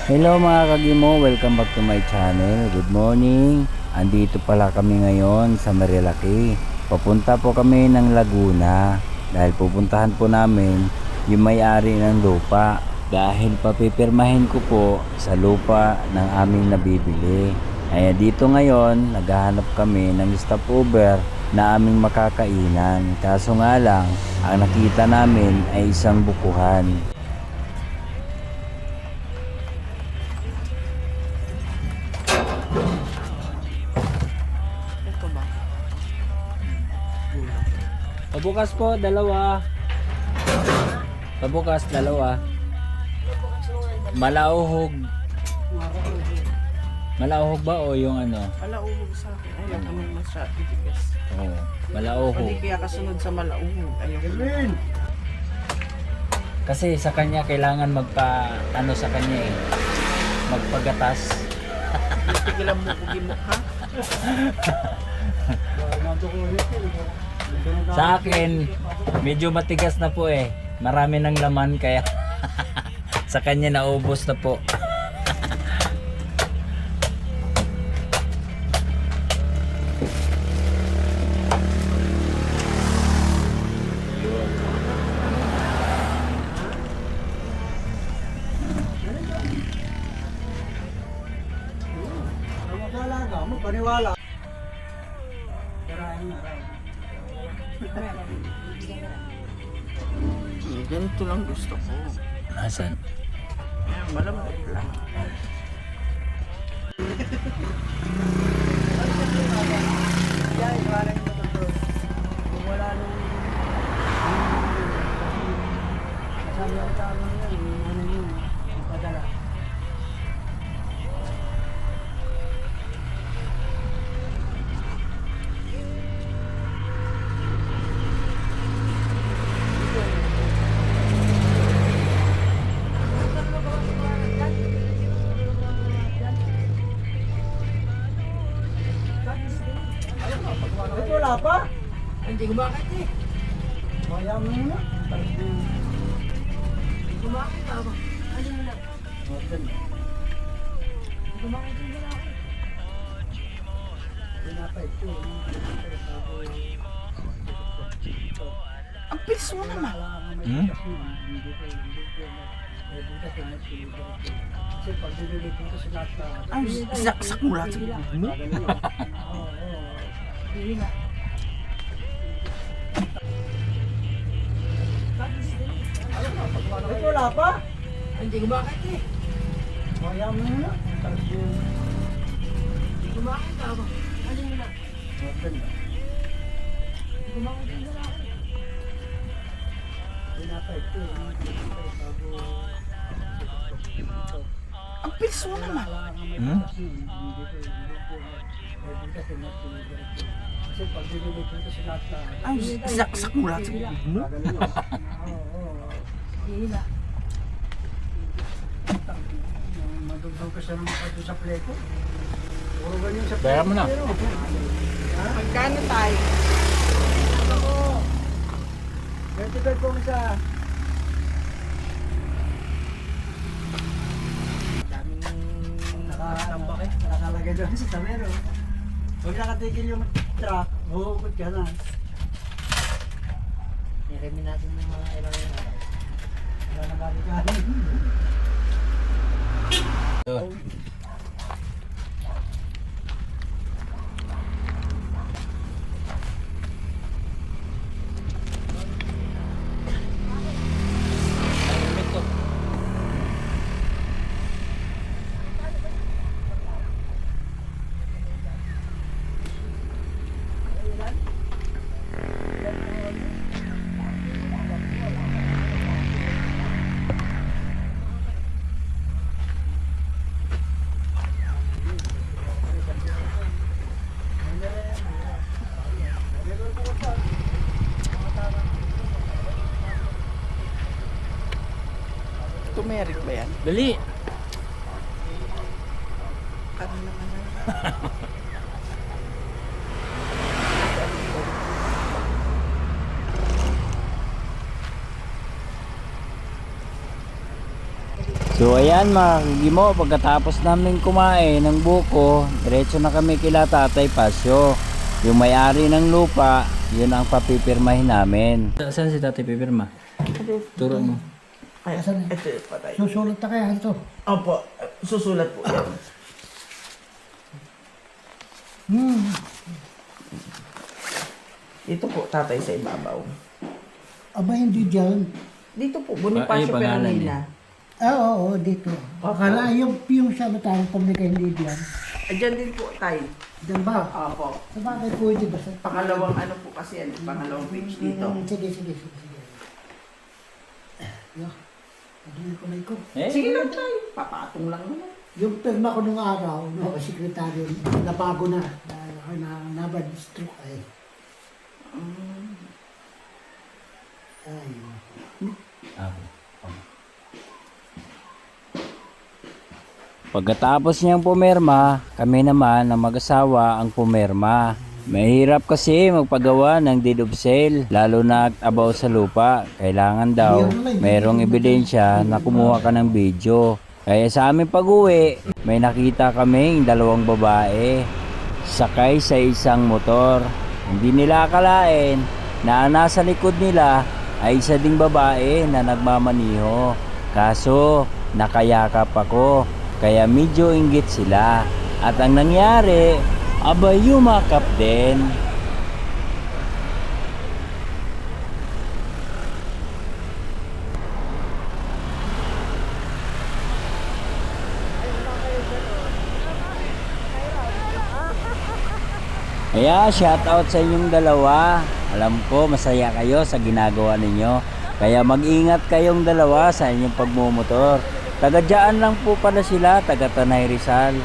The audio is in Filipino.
Hello mga kagimo, welcome back to my channel. Good morning. Andito pala kami ngayon sa Marilaki. Papunta po kami ng Laguna dahil pupuntahan po namin yung may-ari ng lupa. Dahil papipirmahin ko po sa lupa ng aming nabibili. Kaya dito ngayon, naghahanap kami ng stopover na aming makakainan. Kaso nga lang, ang nakita namin ay isang bukuhan. Ito ba? Pabukas po, dalawa. Pabukas, dalawa. Malauhog. Malauhog ba o yung ano? Malauhog sa akin. Ayaw ko nung masyaditigas. Oo, malauhog. Hindi kaya kasunod sa malauhog. Ayaw ko. Kasi sa kanya kailangan ano sa kanya eh. Magpagatas. Tigilan mo ko gimukha. Sa akin, medyo matigas na po eh. Marami ng laman kaya sa kanya naubos na po. Paniwala. Ganito lang gusto ko. Nasaan? Ayan, malambot lang. Wala nung kasama yan, ano yun, padala. Ito wala pa? Hindi kumakit eh. Kaya mo na. Kumakit ka ba? Ano mo na? Kumakit yung lalaki. Pinapay ito. Ang pilis mo naman. Hmm? Kasi pag dinili ko sa lahat na... Ang saksak mo lahat sa buhok mo. Ito wala pa? Hindi kumakit eh. Kaya mo na. Kumakit ka ba? Ano mo na? Kumakit yung lalaki. Pinapay ito. Ang pilis mo naman. Hmm? Kasi pag dinili ko sa lahat na... Ang saksak mo lahat sa buhok mo. Madugtong ka siya ng mga sa pleko. Puro ganyan sa Kaya mo na. Magkano tayo? Ako! 25 po isa. Daming Nakatambak eh. Nakalagay doon sa tamero. Huwag nakatigil yung truck, huhugot ka na. Niremi natin ng mga ilang araw. Wala na galing. Turmeric ba yan? Dali. Ano naman yan? So ayan mga kagimo, pagkatapos namin kumain ng buko, diretso na kami kila Tatay Pasyo. Yung may-ari ng lupa, yun ang papipirmahin namin. Saan si Tatay pipirma? Turo mo. Ay, Asan? ito pa tayo. Susulat na kaya ito. Opo, susulat po yan. Dito po, tatay sa ibabaw. Aba, hindi dyan. Dito po, Ay, Bonifacio pangalan Peronila. Oo, dito. Akala yung sa Bataan Publika hindi dyan. Diyan din po tayo. Dyan ba? Opo. Sa bagay pwede ba? Sa Pangalawang ano po kasi yan, pangalawang page dito. Sige. Yo. Pagduli ko na iko. Sige lang tayo, papatong lang naman. Yung pirma ko nung araw, no, sekretaryo, nabago na. Nabad stroke ay. Ay. Pagkatapos niyang pumirma, kami naman na mag-asawa ang pumirma. Mahirap kasi magpagawa ng deed of sale, lalo na about sa lupa. Kailangan daw mayroong ebidensya na kumuha ka ng video. Kaya sa aming pag-uwi, may nakita kaming dalawang babae sakay sa isang motor. Hindi nila akalain na nasa likod nila ay isa ding babae na nagmamaniho. Kaso nakayakap ako, kaya medyo inggit sila. At ang nangyari, abay yumakap din. Kaya shoutout sa inyong dalawa. Alam ko masaya kayo sa ginagawa ninyo. Kaya mag-ingat kayong dalawa sa inyong pagmumotor. Taga-dyan lang po pala sila, taga Tanay Rizal.